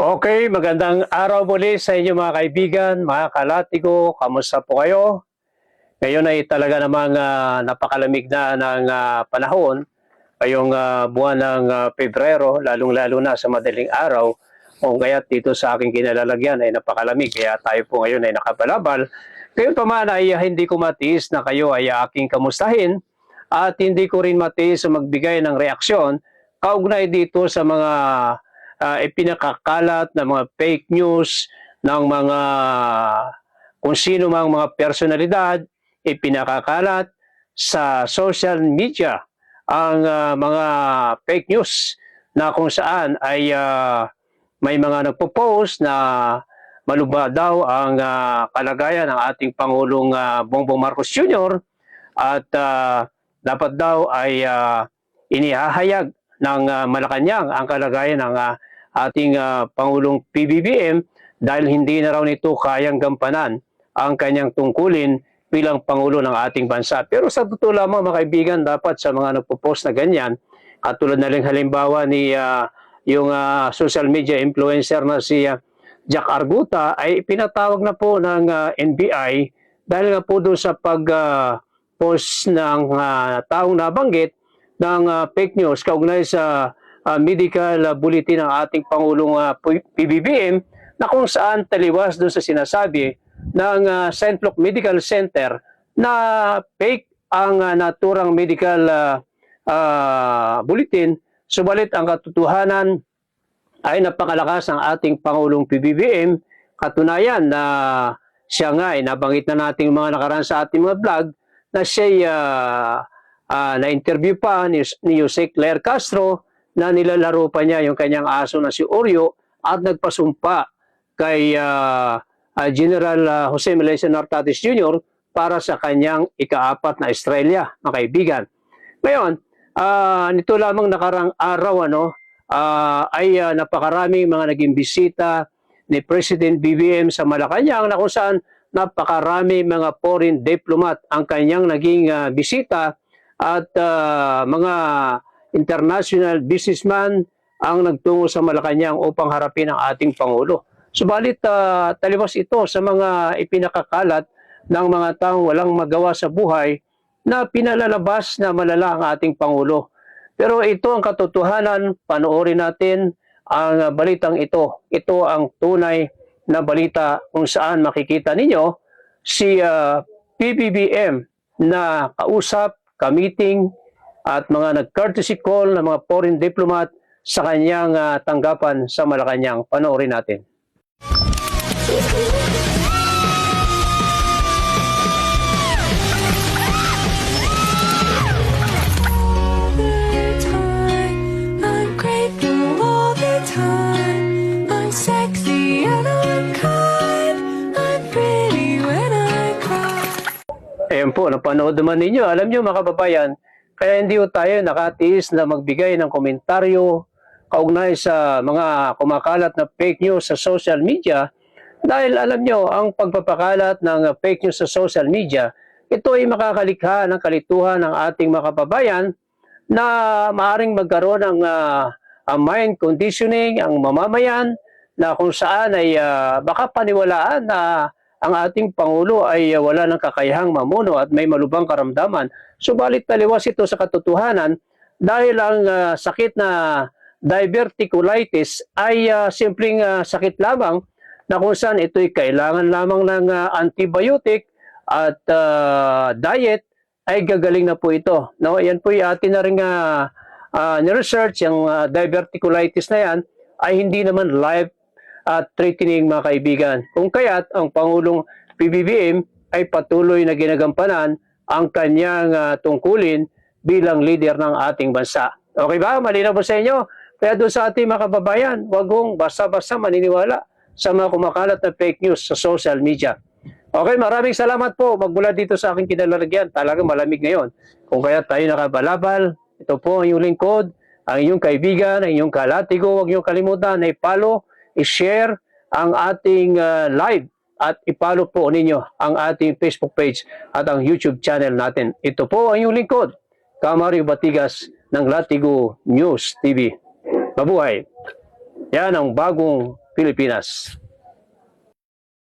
Okay, magandang araw muli sa inyo mga kaibigan, mga kalatigo. Kamusta po kayo? Ngayon ay talaga namang napakalamig na ng panahon. Ngayong buwan ng Pebrero, lalong-lalo na sa madaling araw. Kung kaya't dito sa aking kinalalagyan ay napakalamig. Kaya tayo po ngayon ay nakabalabal. Ngayon pa man ay hindi ko matiis na kayo ay aking kamustahin at hindi ko rin matiis sa magbigay ng reaksyon kaugnay dito sa mga ipinakakalat na mga fake news ng mga kung sino mang mga personalidad ipinakakalat sa social media ang mga fake news na kung saan ay may mga nagpo-post na malubha daw ang kalagayan ng ating Pangulong Bongbong Marcos Jr. at dapat daw ay inihahayag ng Malacanang ang kalagayan ng ating Pangulong PBBM dahil hindi na raw nito kayang gampanan ang kanyang tungkulin bilang Pangulo ng ating bansa. Pero sa totoo lamang mga kaibigan, dapat sa mga nagpo-post na ganyan, katulad na lang halimbawa ni yung social media influencer na si Jack Arguta ay pinatawag na po ng NBI dahil nga po doon sa pag-post ng taong nabanggit ng fake news kaugnay sa medical bulletin ng ating Pangulong PBBM na kung saan taliwas doon sa sinasabi ng St. Luke Medical Center na fake ang naturang medical bulletin, subalit ang katotohanan ay napakalakas ng ating Pangulong PBBM. Katunayan na siya nga ay nabanggit na natin mga nakaraan sa ating mga vlog na siya na-interview pa ni Jose Claire Castro na nilalaro pa niya yung kanyang aso na si Oreo at nagpasumpa kay General Jose Melesio Nartates Jr. para sa kanyang ika-4 na estrella, mga kaibigan. Ngayon, nito lamang nakarang araw ay napakaraming mga naging bisita ni President BBM sa Malacanang na kung saan napakarami mga foreign diplomat ang kanyang naging bisita at mga international businessman ang nagtungo sa Malacanang upang harapin ang ating Pangulo. Subalit taliwas ito sa mga ipinakakalat ng mga taong walang magawa sa buhay na pinalalabas na malala ang ating Pangulo. Pero ito ang katotohanan, panoorin natin ang balitang ito. Ito ang tunay na balita kung saan makikita ninyo si PBBM na kausap, ka-meeting at mga nag-courtesy call ng mga foreign diplomat sa kanyang tanggapan sa Malacanang. Panoorin natin. Ayan po, napanood naman ninyo. Alam nyo mga kababayan, kaya hindi tayo nakatiis na magbigay ng komentaryo kaugnay sa mga kumakalat na fake news sa social media dahil alam nyo, ang pagpapakalat ng fake news sa social media, ito ay makakalikha ng kalituhan ng ating mga kababayan na maaring magkaroon ng mind conditioning ang mamamayan na kung saan ay baka paniwalaan na ang ating Pangulo ay wala ng kakayahang mamuno at may malubhang karamdaman. Subalit taliwas ito sa katotohanan dahil ang sakit na diverticulitis ay simpleng sakit lamang na kung saan ito'y kailangan lamang ng antibiotic at diet ay gagaling na po ito. No, yan po yung atin na rin ni-research, yung diverticulitis na yan ay hindi naman life threatening mga kaibigan. Kung kaya't ang Pangulong PBBM ay patuloy na ginagampanan ang kanyang tungkulin bilang leader ng ating bansa. Okay ba? Malinaw po sa inyo? Kaya doon sa ating mga kababayan, wag kong basta-basta maniniwala sa mga kumakalat na fake news sa social media. Okay, maraming salamat po. Magmula dito sa aking kinalalagyan. Talagang malamig ngayon. Kung kaya tayo nakabalabal, ito po ang iyong lingkod, ang iyong kaibigan, ang iyong kalatigo. Huwag niyong kalimutan na i-follow, i-share ang ating live at i-follow po ninyo ang ating Facebook page at ang YouTube channel natin. Ito po ang iyong lingkod, Kamario Batigas ng Latigo News TV. Mabuhay! Yan ang bagong Pilipinas.